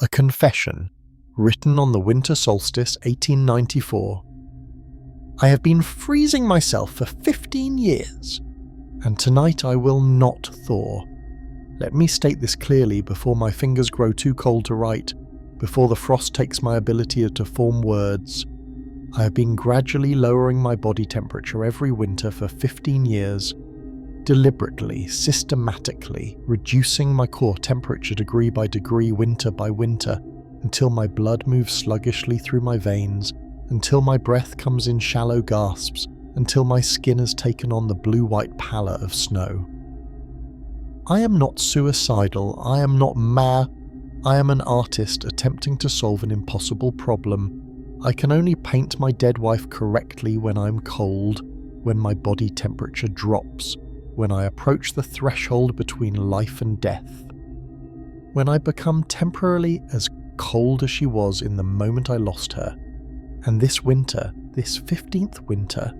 A confession, written on the winter solstice 1894. I have been freezing myself for 15 years, and tonight I will not thaw. Let me state this clearly before my fingers grow too cold to write, before the frost takes my ability to form words. I have been gradually lowering my body temperature every winter for 15 years, deliberately, systematically, reducing my core temperature degree by degree, winter by winter, until my blood moves sluggishly through my veins, until my breath comes in shallow gasps, until my skin has taken on the blue-white pallor of snow. I am not suicidal, I am not I am an artist attempting to solve an impossible problem. I can only paint my dead wife correctly when I'm cold, when my body temperature drops, when I approach the threshold between life and death. When I become temporarily as cold as she was in the moment I lost her. And this winter, this 15th winter,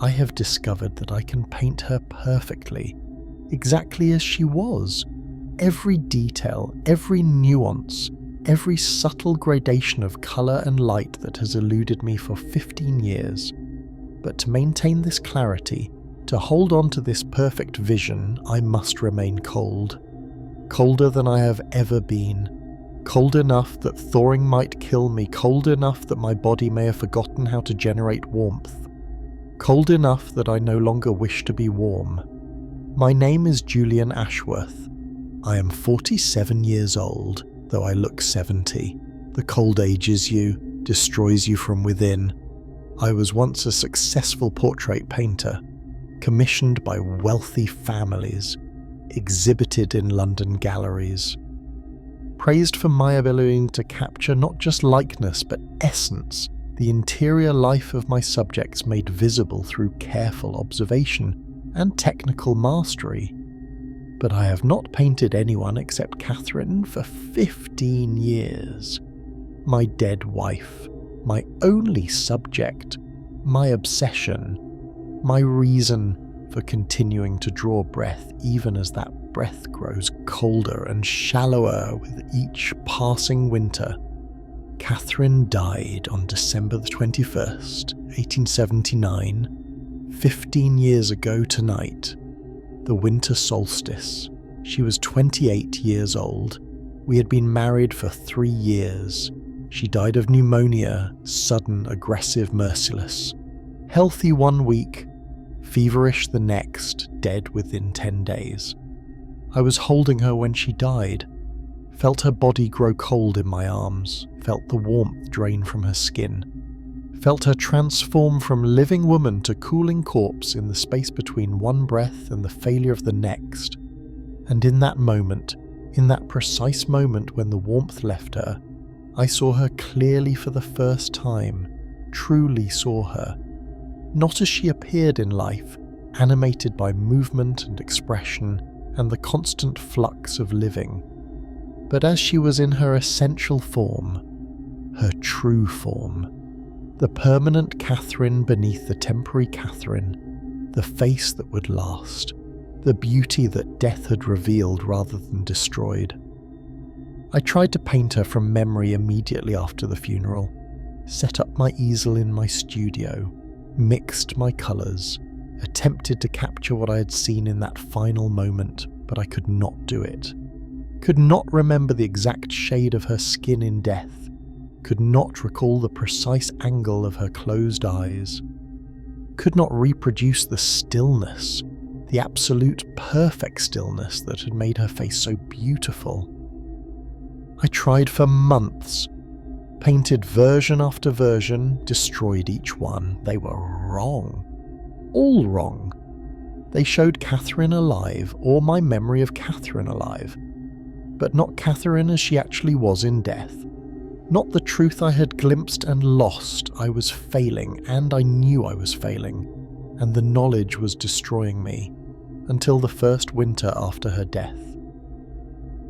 I have discovered that I can paint her perfectly, exactly as she was. Every detail, every nuance, every subtle gradation of colour and light that has eluded me for 15 years. But to maintain this clarity, to hold on to this perfect vision, I must remain cold. Colder than I have ever been. Cold enough that thawing might kill me, cold enough that my body may have forgotten how to generate warmth. Cold enough that I no longer wish to be warm. My name is Julian Ashworth. I am 47 years old, though I look 70. The cold ages you, destroys you from within. I was once a successful portrait painter, commissioned by wealthy families, exhibited in London galleries. Praised for my ability to capture not just likeness but essence, the interior life of my subjects made visible through careful observation and technical mastery. But I have not painted anyone except Catherine for 15 years. My dead wife, my only subject, my obsession, my reason for continuing to draw breath even as that breath grows colder and shallower with each passing winter. Catherine died on December the 21st, 1879, 15 years ago tonight, the winter solstice. She was 28 years old. We had been married for 3 years. She died of pneumonia, sudden, aggressive, merciless. Healthy 1 week, feverish the next, dead within 10 days. I was holding her when she died, felt her body grow cold in my arms, felt the warmth drain from her skin, felt her transform from living woman to cooling corpse in the space between one breath and the failure of the next. And in that moment, in that precise moment when the warmth left her, I saw her clearly for the first time, truly saw her. Not as she appeared in life, animated by movement and expression and the constant flux of living, but as she was in her essential form, her true form, the permanent Catherine beneath the temporary Catherine, the face that would last, the beauty that death had revealed rather than destroyed. I tried to paint her from memory immediately after the funeral, set up my easel in my studio, mixed my colours, attempted to capture what I had seen in that final moment, but I could not do it. Could not remember the exact shade of her skin in death, could not recall the precise angle of her closed eyes, could not reproduce the stillness, the absolute perfect stillness that had made her face so beautiful. I tried for months, painted version after version, destroyed each one. They were wrong. All wrong. They showed Catherine alive, or my memory of Catherine alive, but not Catherine as she actually was in death. Not the truth I had glimpsed and lost. I was failing, and I knew I was failing, and the knowledge was destroying me, until the first winter after her death.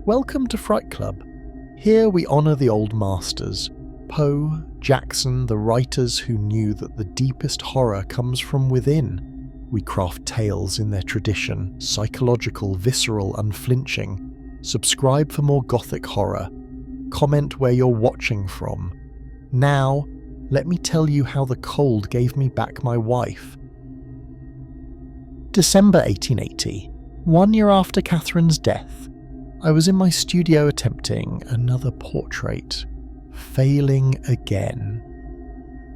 Welcome to Fright Club. Here we honour the old masters, Poe, Jackson, the writers who knew that the deepest horror comes from within. We craft tales in their tradition, psychological, visceral, unflinching. Subscribe for more Gothic horror. comment where you're watching from. Now, let me tell you how the cold gave me back my wife. December 1880, 1 year after Catherine's death, I was in my studio attempting another portrait, failing again.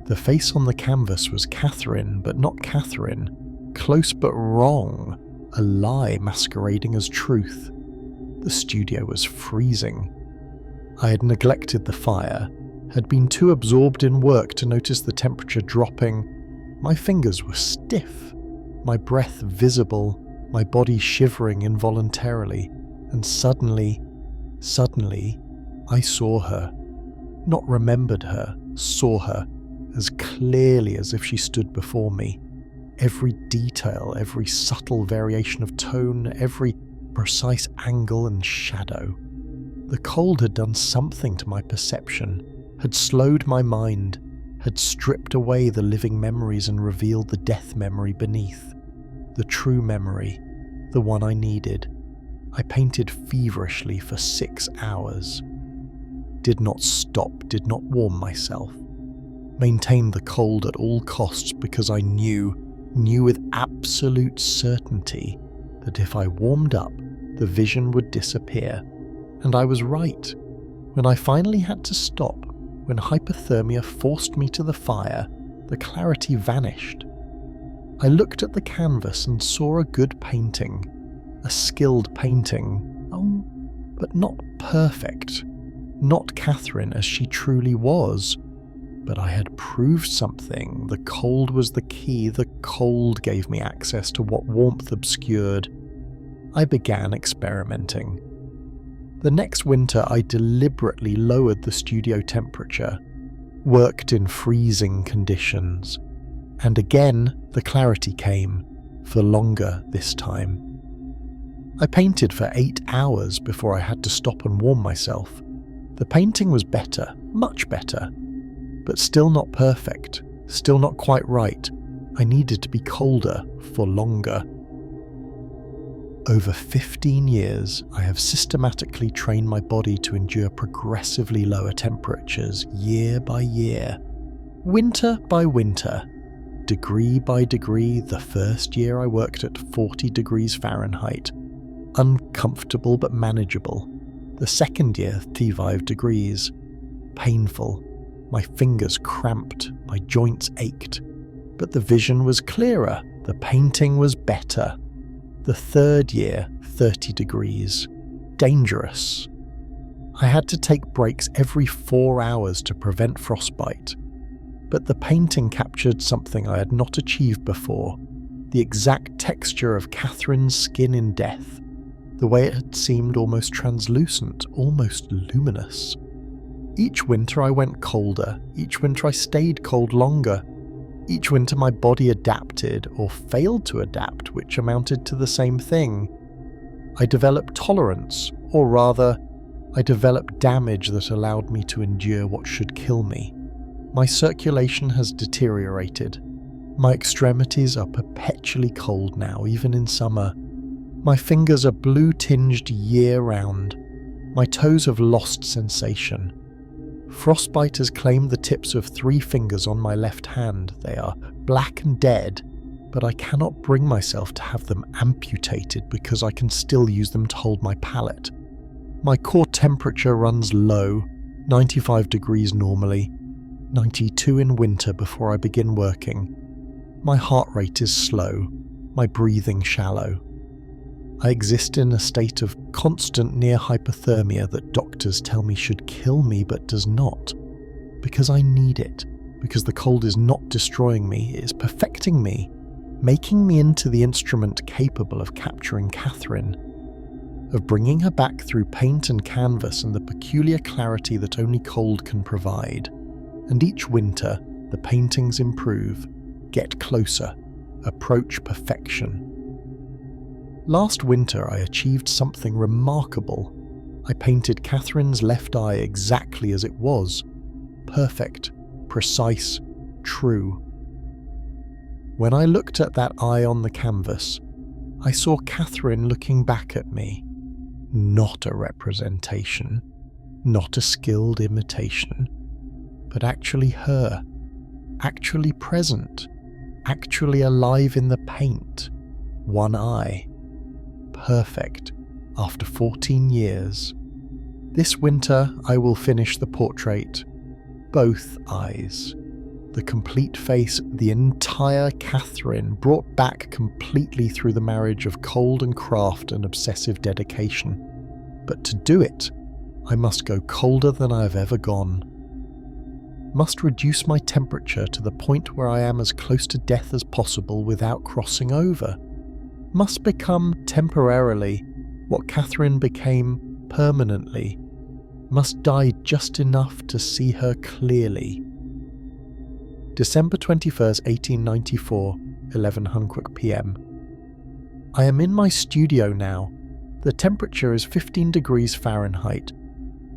The face on the canvas was Catherine, but not Catherine, close but wrong, a lie masquerading as truth. The studio was freezing. I had neglected the fire, had been too absorbed in work to notice the temperature dropping. My fingers were stiff, my breath visible, my body shivering involuntarily, and suddenly, I saw her. Not remembered her, saw her, as clearly as if she stood before me. Every detail, every subtle variation of tone, every precise angle and shadow. The cold had done something to my perception, had slowed my mind, had stripped away the living memories and revealed the death memory beneath. The true memory, the one I needed. I painted feverishly for 6 hours. Did not stop, did not warm myself. Maintained the cold at all costs because I knew with absolute certainty that if I warmed up, the vision would disappear. And I was right. When I finally had to stop, when hypothermia forced me to the fire, the clarity vanished. I looked at the canvas and saw a good painting, a skilled painting, but not perfect, not Catherine as she truly was. But I had proved something. The cold was the key. The cold gave me access to what warmth obscured. I began experimenting. The next winter, I deliberately lowered the studio temperature, worked in freezing conditions, and again the clarity came, for longer this time. I painted for 8 hours before I had to stop and warm myself. The painting was better, much better, but still not perfect, still not quite right. I needed to be colder for longer. Over 15 years, I have systematically trained my body to endure progressively lower temperatures year by year, winter by winter, degree by degree. The first year I worked at 40 degrees Fahrenheit, uncomfortable but manageable. The second year, 35 degrees, painful. My fingers cramped, my joints ached, but the vision was clearer, the painting was better. The third year, 30 degrees, dangerous. I had to take breaks every 4 hours to prevent frostbite, but the painting captured something I had not achieved before, the exact texture of Catherine's skin in death, the way it had seemed almost translucent, almost luminous. Each winter I went colder, each winter I stayed cold longer. Each winter my body adapted or failed to adapt, which amounted to the same thing. I developed tolerance, or rather, I developed damage that allowed me to endure what should kill me. My circulation has deteriorated. My extremities are perpetually cold now, even in summer. My fingers are blue-tinged year-round. My toes have lost sensation. Frostbite has claimed the tips of 3 fingers on my left hand. They are black and dead, but I cannot bring myself to have them amputated because I can still use them to hold my palette. My core temperature runs low, 95 degrees normally, 92 in winter before I begin working. My heart rate is slow, my breathing shallow. I exist in a state of constant near hypothermia that doctors tell me should kill me but does not. Because I need it. Because the cold is not destroying me, it is perfecting me, making me into the instrument capable of capturing Catherine, of bringing her back through paint and canvas and the peculiar clarity that only cold can provide. And each winter, the paintings improve, get closer, approach perfection. Last winter I achieved something remarkable. I painted Catherine's left eye exactly as it was. Perfect, precise, true. When I looked at that eye on the canvas, I saw Catherine looking back at me. Not a representation. not a skilled imitation, but actually her, actually present, actually alive in the paint, one eye. Perfect, after 14 years. This winter I will finish the portrait, both eyes. The complete face, the entire Catherine, brought back completely through the marriage of cold and craft and obsessive dedication. But to do it, I must go colder than I have ever gone. Must reduce my temperature to the point where I am as close to death as possible without crossing over. Must become temporarily what Catherine became permanently. Must die just enough to see her clearly. December 21st, 1894, 11 Hunquick p.m. I am in my studio now. The temperature is 15 degrees Fahrenheit.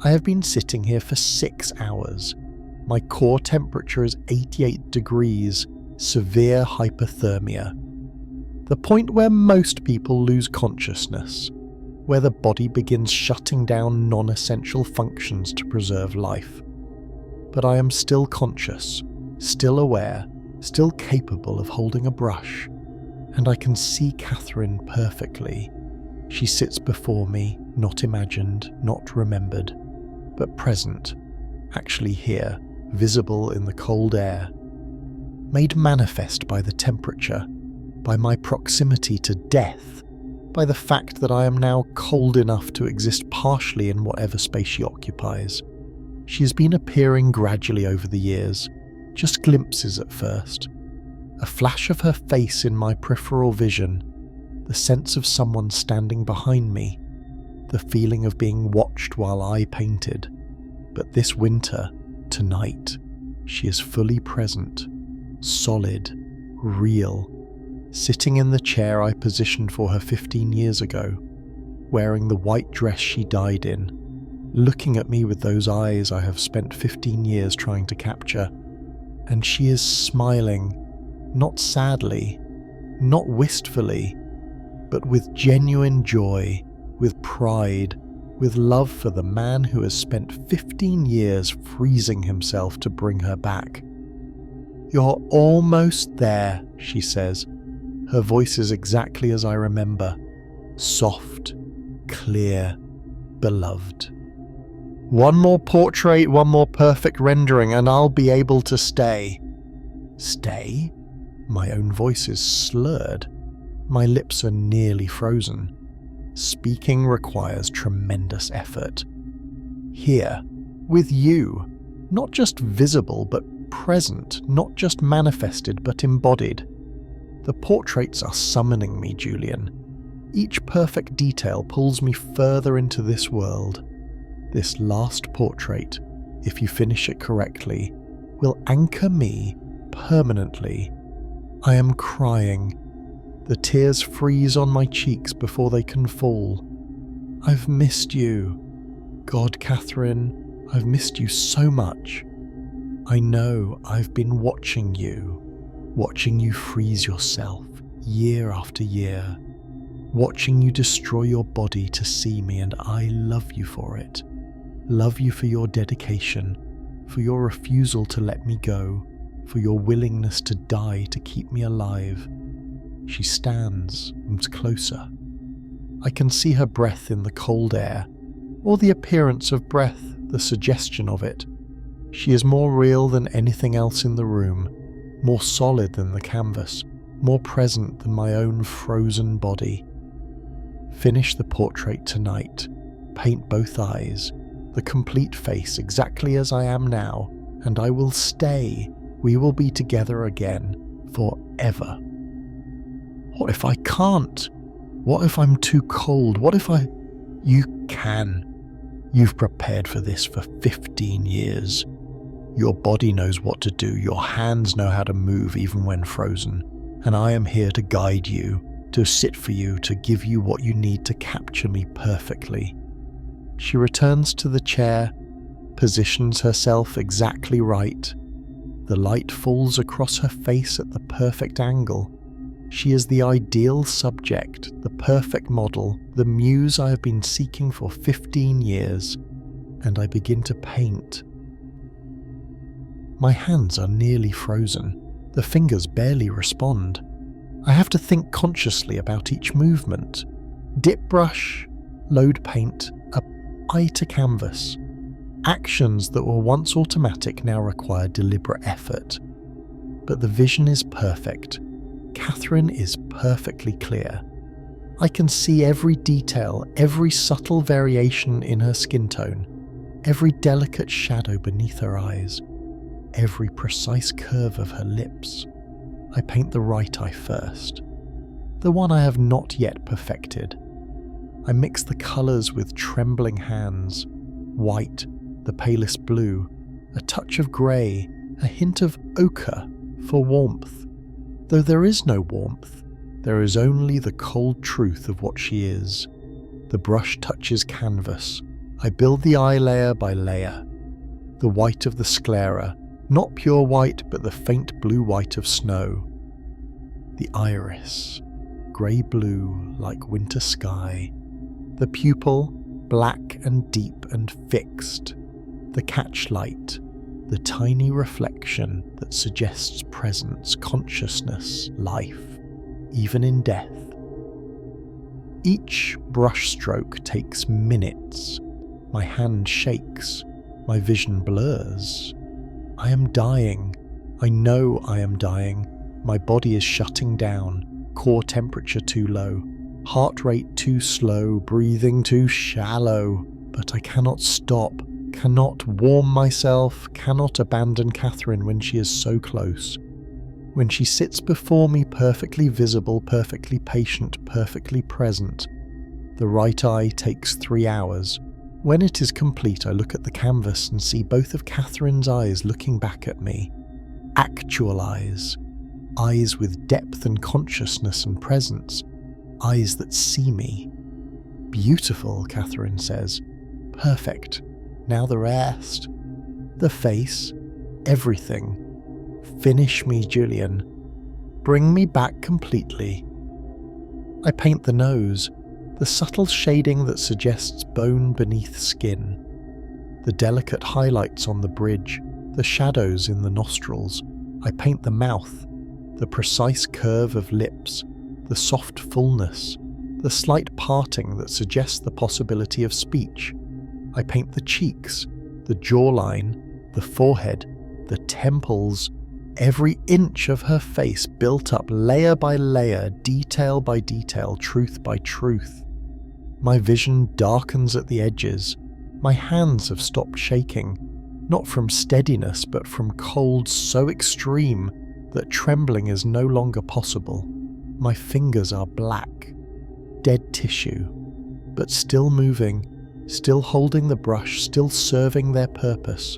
I have been sitting here for 6 hours. My core temperature is 88 degrees, severe hypothermia. The point where most people lose consciousness, where the body begins shutting down non-essential functions to preserve life. But I am still conscious, still aware, still capable of holding a brush, and I can see Catherine perfectly. She sits before me, not imagined, not remembered, but present, actually here, visible in the cold air, made manifest by the temperature, by my proximity to death, by the fact that I am now cold enough to exist partially in whatever space she occupies. She has been appearing gradually over the years, just glimpses at first, a flash of her face in my peripheral vision, the sense of someone standing behind me, the feeling of being watched while I painted. But this winter, tonight, she is fully present, solid, real, sitting in the chair I positioned for her 15 years ago, wearing the white dress she died in, looking at me with those eyes I have spent 15 years trying to capture, and she is smiling, not sadly, not wistfully, but with genuine joy, with pride, with love for the man who has spent 15 years freezing himself to bring her back. "You're almost there," she says. Her voice is exactly as I remember, soft, clear, beloved. "One more portrait, one more perfect rendering, and I'll be able to stay." Stay? My own voice is slurred. My lips are nearly frozen. Speaking requires tremendous effort. Here, with you, not just visible but present, not just manifested but embodied. The portraits are summoning me, Julian. Each perfect detail pulls me further into this world. This last portrait, if you finish it correctly, will anchor me permanently. I am crying. The tears freeze on my cheeks before they can fall. I've missed you. God, Catherine, I've missed you so much. I know I've been watching you freeze yourself year after year, watching you destroy your body to see me, and I love you for it. Love you for your dedication, for your refusal to let me go, for your willingness to die to keep me alive. She stands, moves closer. I can see her breath in the cold air, or the appearance of breath, the suggestion of it. She is more real than anything else in the room, more solid than the canvas, more present than my own frozen body. Finish the portrait tonight, paint both eyes, the complete face exactly as I am now, and I will stay. We will be together again, forever. What if I can't? What if I'm too cold? What if I... You can. You've prepared for this for 15 years. Your body knows what to do, your hands know how to move even when frozen, and I am here to guide you, to sit for you, to give you what you need to capture me perfectly. She returns to the chair, positions herself exactly right. The light falls across her face at the perfect angle. She is the ideal subject, the perfect model, the muse I have been seeking for 15 years. and I begin to paint. My hands are nearly frozen. The fingers barely respond. I have to think consciously about each movement. Dip brush, load paint, apply to canvas. Actions that were once automatic now require deliberate effort. But the vision is perfect. Catherine is perfectly clear. I can see every detail, every subtle variation in her skin tone, every delicate shadow beneath her eyes, every precise curve of her lips. I paint the right eye first, the one I have not yet perfected. I mix the colours with trembling hands, white, the palest blue, a touch of grey, a hint of ochre for warmth. Though there is no warmth, there is only the cold truth of what she is. The brush touches canvas. I build the eye layer by layer. The white of the sclera, not pure white but the faint blue-white of snow. The iris, grey-blue like winter sky. The pupil, black and deep and fixed. The catchlight, the tiny reflection that suggests presence, consciousness, life, even in death. Each brushstroke takes minutes. My hand shakes. My vision blurs. I am dying. I know I am dying. My body is shutting down, core temperature too low, heart rate too slow, breathing too shallow. But I cannot stop, cannot warm myself, cannot abandon Catherine when she is so close. When she sits before me, perfectly visible, perfectly patient, perfectly present. The right eye takes 3 hours. When it is complete, I look at the canvas and see both of Catherine's eyes looking back at me. Actual eyes. Eyes with depth and consciousness and presence. Eyes that see me. Beautiful, Catherine says. Perfect. Now the rest. The face. Everything. Finish me, Julian. Bring me back completely. I paint the nose, the subtle shading that suggests bone beneath skin. The delicate highlights on the bridge, the shadows in the nostrils. I paint the mouth, the precise curve of lips, the soft fullness, the slight parting that suggests the possibility of speech. I paint the cheeks, the jawline, the forehead, the temples, every inch of her face built up layer by layer, detail by detail, truth by truth. My vision darkens at the edges. My hands have stopped shaking, not from steadiness but from cold so extreme that trembling is no longer possible. My fingers are black, dead tissue, but still moving, still holding the brush, still serving their purpose.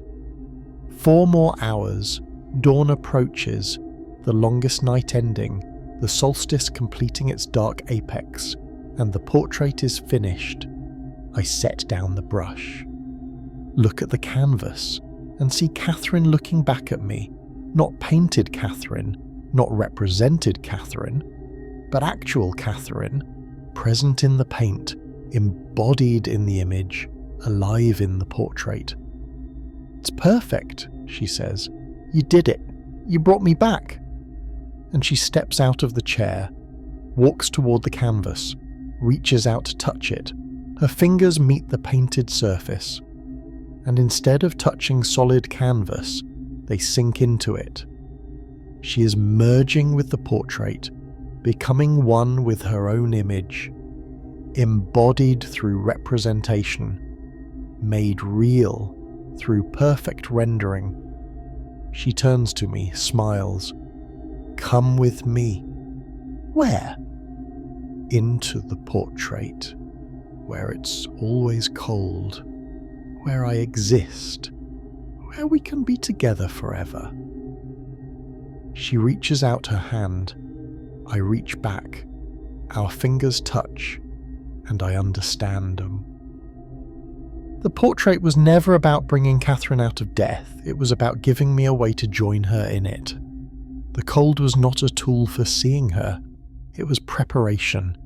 4 more hours, dawn approaches, the longest night ending, the solstice completing its dark apex, and the portrait is finished. I set down the brush. Look at the canvas and see Catherine looking back at me, not painted Catherine, not represented Catherine, but actual Catherine, present in the paint, embodied in the image, alive in the portrait. It's perfect, she says. You did it. You brought me back. And she steps out of the chair, walks toward the canvas, reaches out to touch it. Her fingers meet the painted surface, and instead of touching solid canvas, they sink into it. She is merging with the portrait, becoming one with her own image, embodied through representation, made real through perfect rendering. She turns to me, smiles. Come with me. Where? Into the portrait, where it's always cold, where I exist, where we can be together forever. She reaches out her hand. I reach back. Our fingers touch, and I understand them. The portrait was never about bringing Catherine out of death. It was about giving me a way to join her in it. The cold was not a tool for seeing her. It was preparation.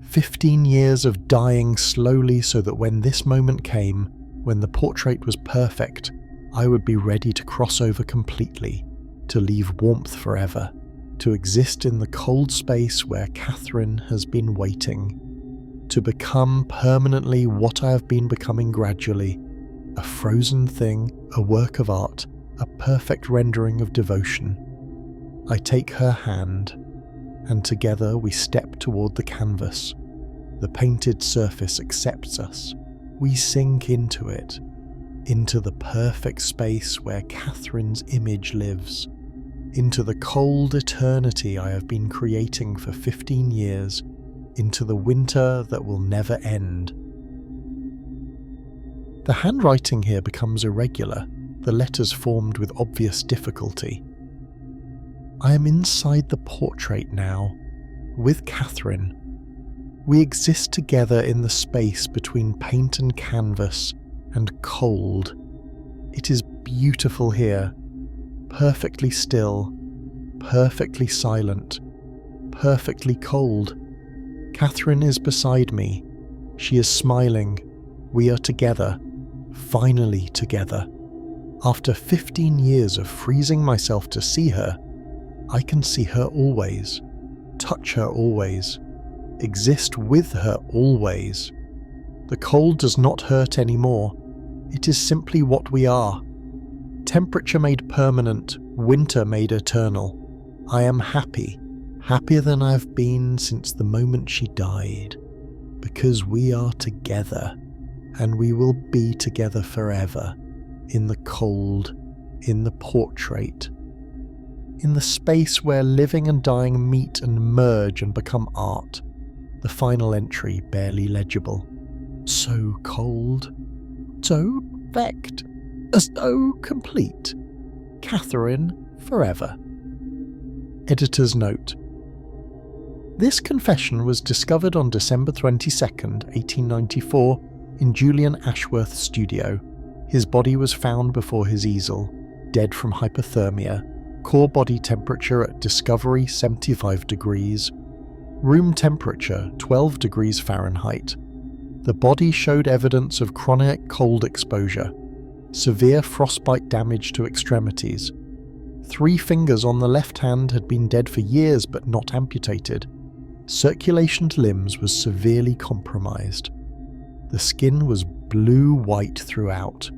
15 years of dying slowly so that when this moment came, When the portrait was perfect, I would be ready to cross over completely, to leave warmth forever, to exist in the cold space where Catherine has been waiting, to become permanently what I have been becoming gradually, a frozen thing, a work of art, a perfect rendering of devotion. I take her hand, and together we step toward the canvas. The painted surface accepts us. We sink into it, into the perfect space where Catherine's image lives, into the cold eternity I have been creating for 15 years, into the winter that will never end. The handwriting here becomes irregular, the letters formed with obvious difficulty. I am inside the portrait now, with Catherine. We exist together in the space between paint and canvas and cold. It is beautiful here, perfectly still, perfectly silent, perfectly cold. Catherine is beside me. She is smiling. We are together, finally together. After 15 years of freezing myself to see her, I can see her always, touch her always, exist with her always. The cold does not hurt anymore. It is simply what we are. Temperature made permanent, winter made eternal. I am happy, happier than I've been since the moment she died, because we are together, and we will be together forever, in the cold, in the portrait, in the space where living and dying meet and merge and become art. The final entry barely legible. So cold, so perfect, so complete. Catherine forever. Editor's note. This confession was discovered on December 22nd, 1894, in Julian Ashworth's studio. His body was found before his easel, dead from hypothermia, core body temperature at discovery 75 degrees, room temperature 12 degrees Fahrenheit. The body showed evidence of chronic cold exposure, severe frostbite damage to extremities. 3 fingers on the left hand had been dead for years but not amputated. Circulation to limbs was severely compromised. The skin was blue-white throughout.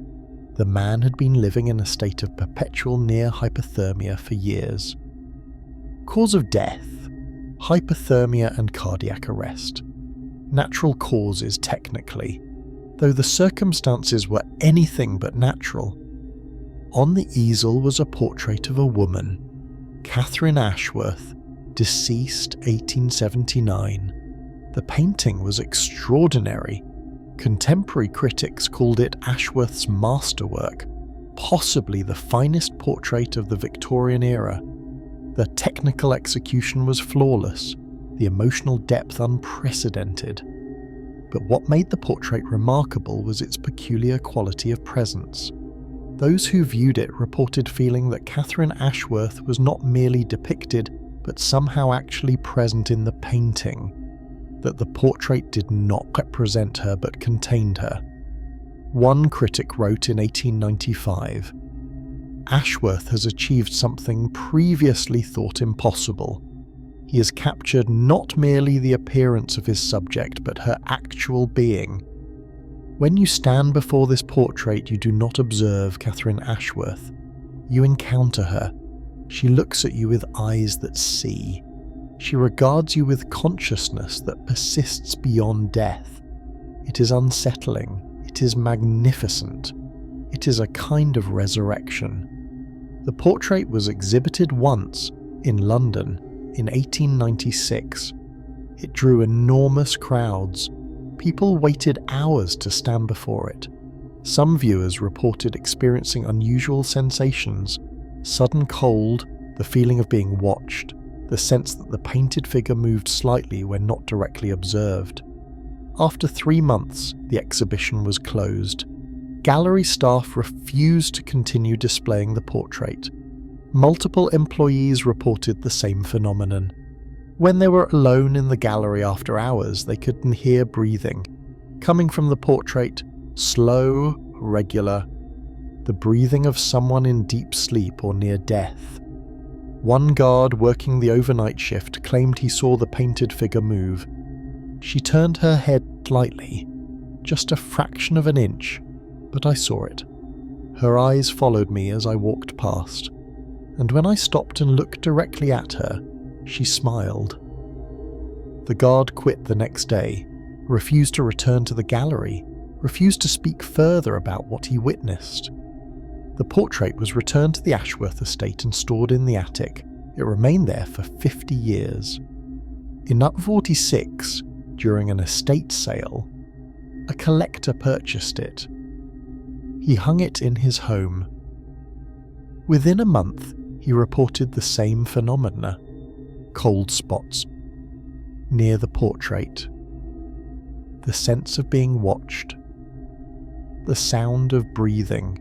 The man had been living in a state of perpetual near hypothermia for years. Cause of death: hypothermia and cardiac arrest. Natural causes technically, though the circumstances were anything but natural. On the easel was a portrait of a woman, Catherine Ashworth, deceased 1879. The painting was extraordinary. Contemporary critics called it Ashworth's masterwork, possibly the finest portrait of the Victorian era. The technical execution was flawless, the emotional depth unprecedented. But what made the portrait remarkable was its peculiar quality of presence. Those who viewed it reported feeling that Catherine Ashworth was not merely depicted, but somehow actually present in the painting, that the portrait did not represent her but contained her. One critic wrote in 1895, "Ashworth has achieved something previously thought impossible. He has captured not merely the appearance of his subject, but her actual being." When you stand before this portrait, you do not observe Catherine Ashworth. You encounter her. She looks at you with eyes that see. She regards you with consciousness that persists beyond death. It is unsettling. It is magnificent. It is a kind of resurrection. The portrait was exhibited once, in London, in 1896. It drew enormous crowds. People waited hours to stand before it. Some viewers reported experiencing unusual sensations: sudden cold, the feeling of being watched, the sense that the painted figure moved slightly when not directly observed. After 3 months, the exhibition was closed. Gallery staff refused to continue displaying the portrait. Multiple employees reported the same phenomenon. When they were alone in the gallery after hours, they could hear breathing, coming from the portrait, slow, regular, the breathing of someone in deep sleep or near death. One guard working the overnight shift claimed he saw the painted figure move. She turned her head slightly, just a fraction of an inch, but I saw it. Her eyes followed me as I walked past, and when I stopped and looked directly at her, she smiled. The guard quit the next day, refused to return to the gallery, refused to speak further about what he witnessed. The portrait was returned to the Ashworth estate and stored in the attic. It remained there for 50 years. In 1946, during an estate sale, a collector purchased it. He hung it in his home. Within a month, he reported the same phenomena: cold spots near the portrait, the sense of being watched, the sound of breathing.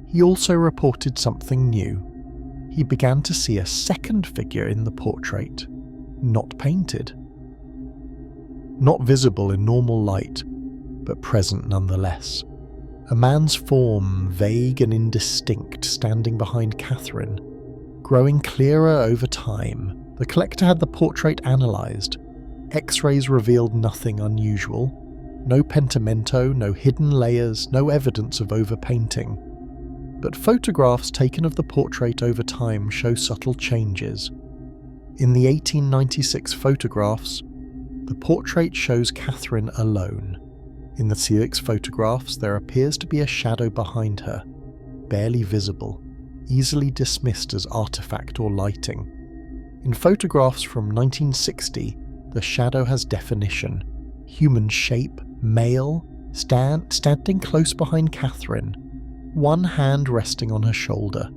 He also reported something new. He began to see a second figure in the portrait, not painted. Not visible in normal light, but present nonetheless. A man's form, vague and indistinct, standing behind Catherine, growing clearer over time. The collector had the portrait analysed. X-rays revealed nothing unusual. No pentimento, no hidden layers, no evidence of overpainting. But photographs taken of the portrait over time show subtle changes. In the 1896 photographs, the portrait shows Catherine alone. In the Felix photographs, there appears to be a shadow behind her, barely visible, easily dismissed as artifact or lighting. In photographs from 1960, the shadow has definition, human shape, male, standing close behind Catherine, one hand resting on her shoulder.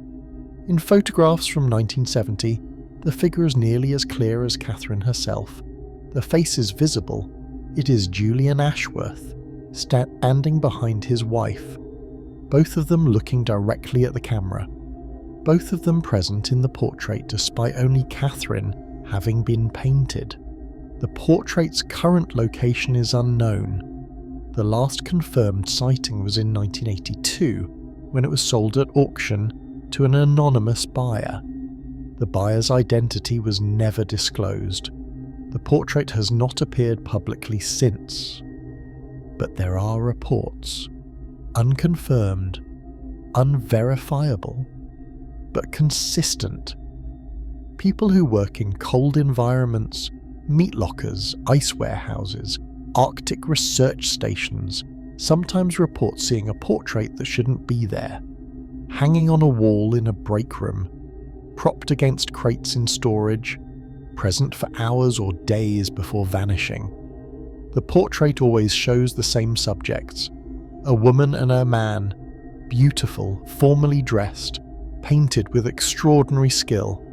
In photographs from 1970, the figure is nearly as clear as Catherine herself. The face is visible. It is Julian Ashworth, standing behind his wife, both of them looking directly at the camera, both of them present in the portrait despite only Catherine having been painted. The portrait's current location is unknown. The last confirmed sighting was in 1982, when it was sold at auction to an anonymous buyer. The buyer's identity was never disclosed. The portrait has not appeared publicly since. But there are reports, unconfirmed, unverifiable, but consistent. People who work in cold environments, meat lockers, ice warehouses, Arctic research stations, sometimes report seeing a portrait that shouldn't be there, hanging on a wall in a break room, propped against crates in storage, present for hours or days before vanishing. The portrait always shows the same subjects: a woman and a man, beautiful, formally dressed, painted with extraordinary skill,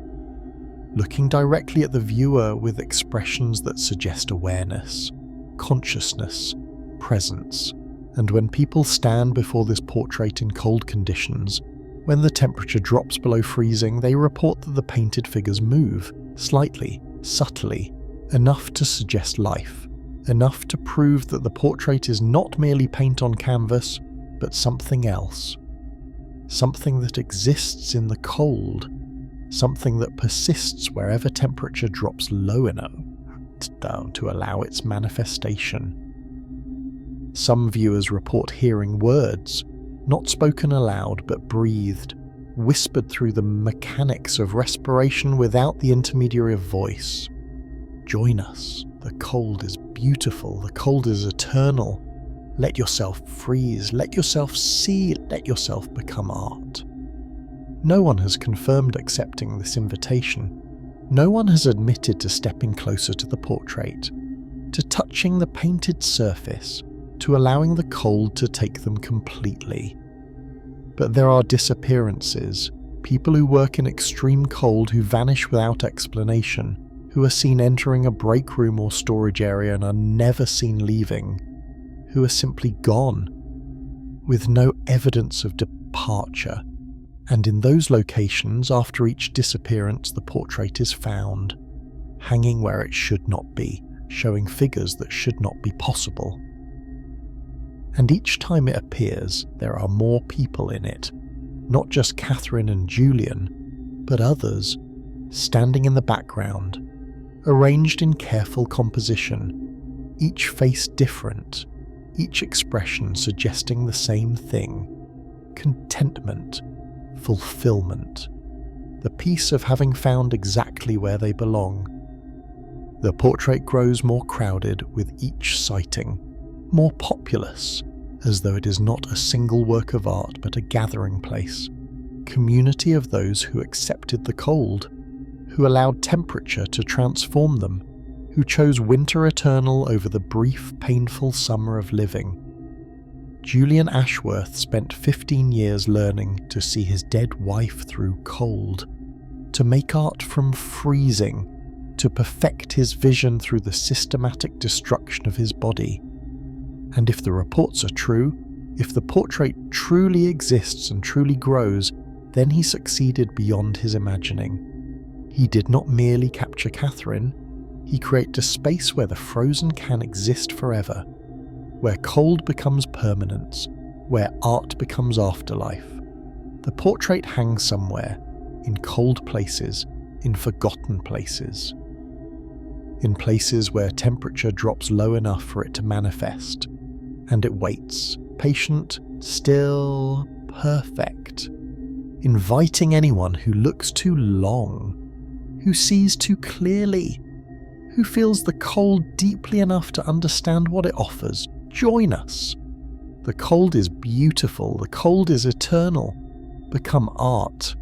looking directly at the viewer with expressions that suggest awareness, consciousness, presence. And when people stand before this portrait in cold conditions, when the temperature drops below freezing, they report that the painted figures move, slightly, subtly, enough to suggest life, enough to prove that the portrait is not merely paint on canvas, but something else. Something that exists in the cold, something that persists wherever temperature drops low enough down to allow its manifestation. Some viewers report hearing words, not spoken aloud but breathed, whispered through the mechanics of respiration without the intermediary of voice. Join us. The cold is beautiful. The cold is eternal. Let yourself freeze. Let yourself see. Let yourself become art. No one has confirmed accepting this invitation. No one has admitted to stepping closer to the portrait, to touching the painted surface, to allowing the cold to take them completely. But there are disappearances, people who work in extreme cold who vanish without explanation, who are seen entering a break room or storage area and are never seen leaving, who are simply gone, with no evidence of departure. And in those locations, after each disappearance, the portrait is found, hanging where it should not be, showing figures that should not be possible. And each time it appears, there are more people in it, not just Catherine and Julian, but others, standing in the background, arranged in careful composition, each face different, each expression suggesting the same thing: contentment, fulfillment, the peace of having found exactly where they belong. The portrait grows more crowded with each sighting, more populous, as though it is not a single work of art but a gathering place, community of those who accepted the cold, who allowed temperature to transform them, who chose winter eternal over the brief, painful summer of living. Julian Ashworth spent 15 years learning to see his dead wife through cold, to make art from freezing, to perfect his vision through the systematic destruction of his body. And if the reports are true, if the portrait truly exists and truly grows, then he succeeded beyond his imagining. He did not merely capture Catherine, he created a space where the frozen can exist forever, where cold becomes permanence, where art becomes afterlife. The portrait hangs somewhere, in cold places, in forgotten places. In places where temperature drops low enough for it to manifest, and it waits, patient, still, perfect, inviting anyone who looks too long, who sees too clearly, who feels the cold deeply enough to understand what it offers. Join us. The cold is beautiful, the cold is eternal. Become art.